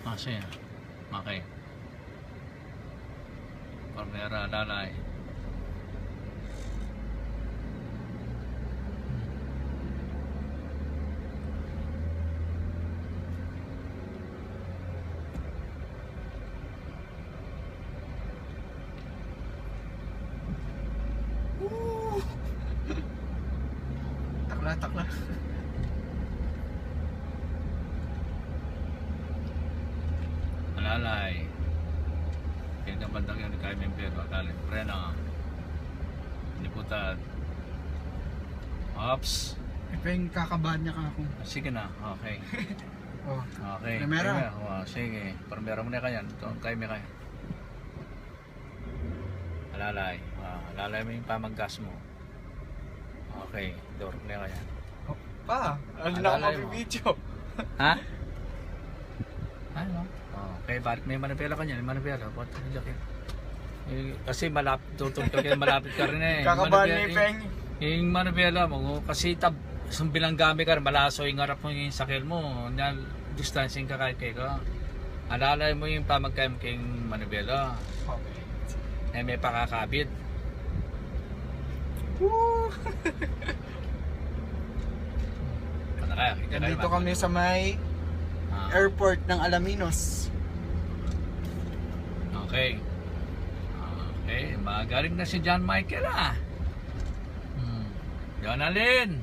Kasi, okay. Primera, lalay. Takla. Lalay. Kaya bandang yun kay Membero. Lalay. Preno. Liputad. Ops. Ito yung kakabahan niya ka ako. Sige na. Okay. Oh. Okay. Primera. Oh, sige. Primera mo na kayan. Ito ang kay Mekay. Lalay. Lalay mo yung pamaggas mo. Okay. Door mo na kayan. Pa, ano na Alalay ako mo. video. Ha? Ano? Okay, bakit may manipela ka niyan? May manipela. Ba't hindi ka? Kasi malapit, tutulog ka malapit ka rin eh. Kakabahan ni Peng. Yung manipela mo, kasi isang bilanggami ka rin, malaso yung harap mo yung sakil mo. Yan, distancing ka kahit kayo. Alalay mo yung pamagkayam kayong manipela. Okay. May pakakabit. Woo! Dito Dito kami sa may airport ng Alaminos. Okay. Okay, magaling na si John Michael Jonalyn.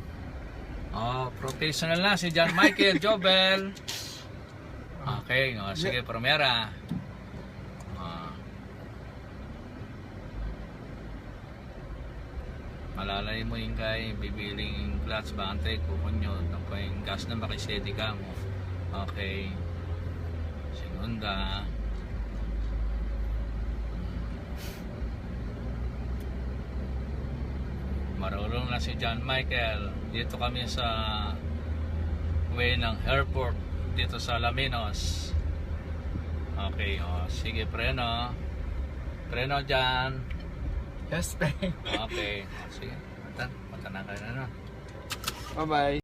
Professional na si John Michael Jobel. Okay, sige, Primera. Malalay mo yung kay bibiling clutch bante kukunyo tapos yung gas na makisedi ka mo. Okay, segunda. Marunong na si John Michael. Dito kami sa way ng airport dito sa Alaminos. Okay, sige, preno dyan. Yes, Peng. Okay, sige, mata na kayo na. Bye-bye.